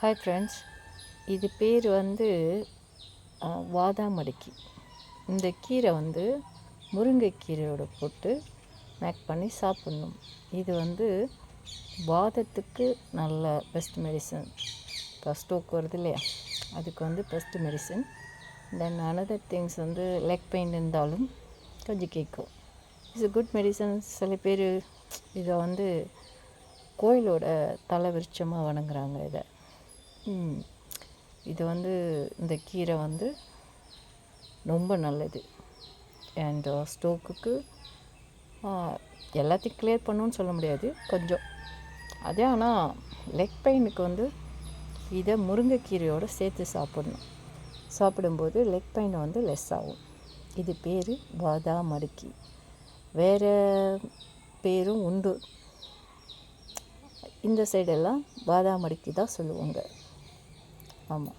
Hi friends, இது பேர் வந்து வாதாமடிக்கி. இந்த கீரை வந்து முருங்கைக்கீரையோட போட்டு மேக் பண்ணி சாப்பிட்ணும். இது வந்து வாதத்துக்கு நல்ல பெஸ்ட் மெடிசன். இப்போ ஸ்டோக் வருது இல்லையா, அதுக்கு வந்து best medicine. Then another things வந்து லெக் பெயின் இருந்தாலும் கொஞ்சம் கேட்கும். It's good medicine. சில பேர் இதை வந்து கோயிலோட தலை விருட்சமாக வணங்குறாங்க. இது வந்து இந்த கீரை வந்து ரொம்ப நல்லது. அண்ட் ஸ்டோக்குக்கு எல்லாத்தையும் கிளியர் பண்ணணும்னு சொல்ல முடியாது, கொஞ்சம் அதே. ஆனால் லெக் பெயினுக்கு வந்து இதை முருங்கைக்கீரையோடு சேர்த்து சாப்பிடும்போது லெக் பெயின் வந்து லெஸ் ஆகும். இது பேர் வாதாமடிக்கி. வேறு பேரும் உண்டு. இந்த சைடெல்லாம் வாதாமடிக்கி தான் சொல்லுவாங்க. ஆமாம்.